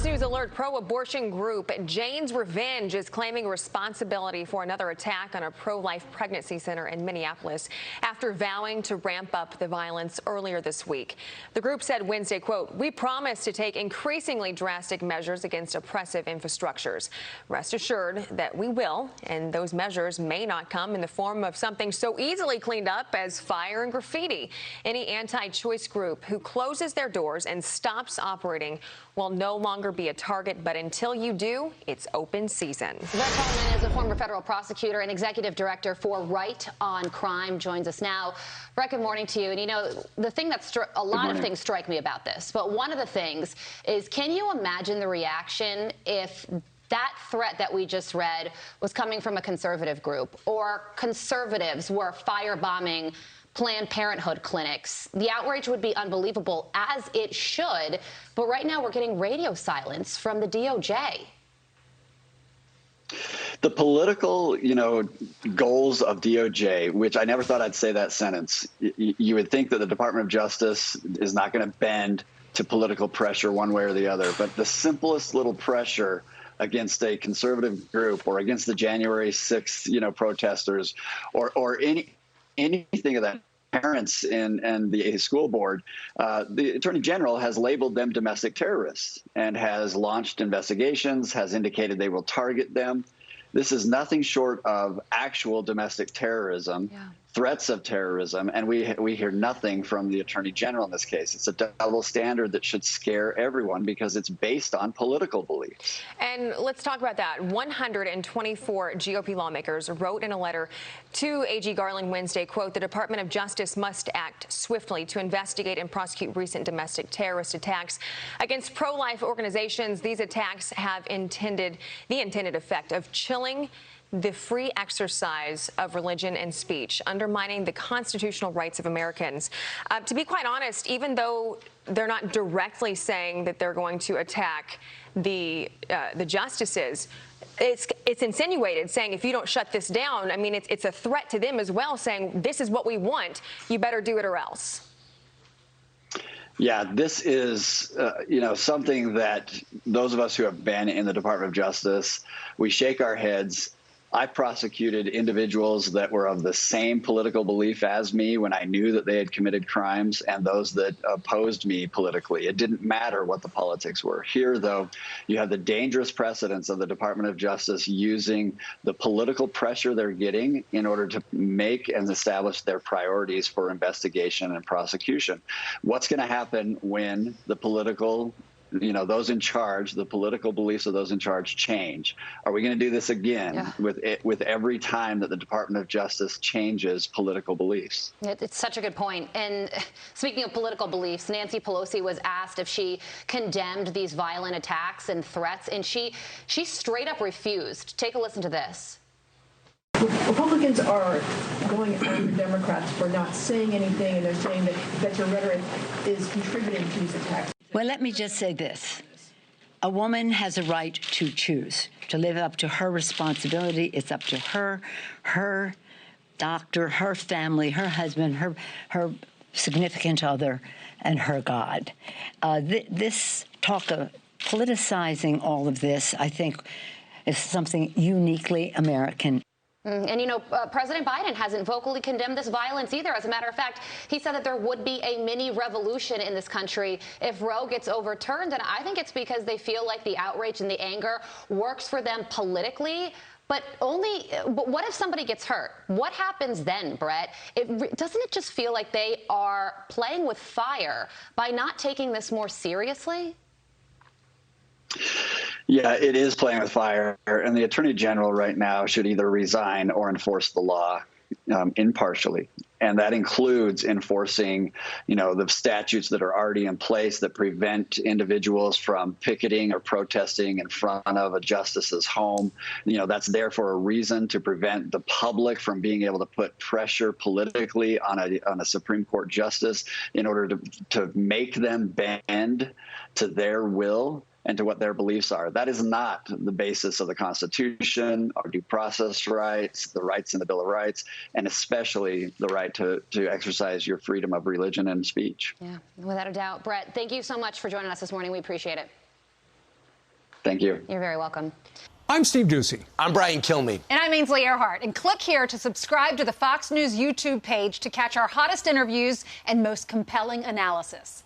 News alert: pro-abortion group Jane's Revenge is claiming responsibility for another attack on a pro-life pregnancy center in Minneapolis after vowing to ramp up the violence earlier this week. The group said Wednesday, quote, "We promise to take increasingly drastic measures against oppressive infrastructures. Rest assured that we will, and those measures may not come in the form of something so easily cleaned up as fire and graffiti. Any anti-choice group who closes their doors and stops operating will no longer be a target, but until you do, it's open season." Brett Tolman is a former federal prosecutor and executive director for Right on Crime, joins us now. Brett, good morning to you. And you know, the thing that a lot of things strike me about this, but one of the things is, can you imagine the reaction if that threat that we just read was coming from a conservative group, or conservatives were firebombing Planned Parenthood clinics? The outrage would be unbelievable, as it should. But right now we're getting radio silence from the DOJ. The political, goals of DOJ, which I never thought I'd say that sentence. You would think that the Department of Justice is not going to bend to political pressure one way or the other. But the simplest little pressure against a conservative group, or against the January 6th, protesters, or anything of that, parents and the school board, the Attorney General has labeled them domestic terrorists and has launched investigations, has indicated they will target them. This is nothing short of actual domestic terrorism, threats of terrorism, and we hear nothing from the Attorney General in this case. It's a double standard that should scare everyone because it's based on political beliefs. And let's talk about that. 124 GOP lawmakers wrote in a letter to AG Garland Wednesday, quote, "The Department of Justice must act swiftly to investigate and prosecute recent domestic terrorist attacks against pro-life organizations. These attacks have the intended effect of chilling the free exercise of religion and speech, undermining the constitutional rights of Americans." To be quite honest, even though they're not directly saying that they're going to attack the justices, it's insinuated, saying if you don't shut this down, I mean, it's a threat to them as well, saying this is what we want, you better do it or else. Yeah, this is, something that those of us who have been in the Department of Justice, we shake our heads. I prosecuted individuals that were of the same political belief as me when I knew that they had committed crimes, and those that opposed me politically. It didn't matter what the politics were. Here, though, you have the dangerous precedents of the Department of Justice using the political pressure they're getting in order to make and establish their priorities for investigation and prosecution. What's going to happen when the political those in charge, the political beliefs of those in charge change? Are we going to do this again with every time that the Department of Justice changes political beliefs? It's such a good point. And speaking of political beliefs, Nancy Pelosi was asked if she condemned these violent attacks and threats, and she straight up refused. Take a listen to this. Republicans are going after Democrats for not saying anything, and they're saying that your rhetoric is contributing to these attacks. Well, let me just say this. A woman has a right to choose, to live up to her responsibility. It's up to her, her doctor, her family, her husband, her significant other, and her God. This talk of politicizing all of this, I think, is something uniquely American. And, President Biden hasn't vocally condemned this violence either. As a matter of fact, he said that there would be a mini revolution in this country if Roe gets overturned. And I think it's because they feel like the outrage and the anger works for them politically. But what if somebody gets hurt? What happens then, Brett? Doesn't it just feel like they are playing with fire by not taking this more seriously? Yeah, it is playing with fire, and the Attorney General right now should either resign or enforce the law impartially. And that includes enforcing, the statutes that are already in place that prevent individuals from picketing or protesting in front of a justice's home. That's there for a reason, to prevent the public from being able to put pressure politically on a Supreme Court justice in order to make them bend to their will and to what their beliefs are. That is not the basis of the Constitution, our due process rights, the rights in the Bill of Rights, and especially the right to exercise your freedom of religion and speech. Yeah, without a doubt. Brett, thank you so much for joining us this morning. We appreciate it. Thank you. You're very welcome. I'm Steve Doocy. I'm Brian Kilmeade. And I'm Ainsley Earhart. And click here to subscribe to the Fox News YouTube page to catch our hottest interviews and most compelling analysis.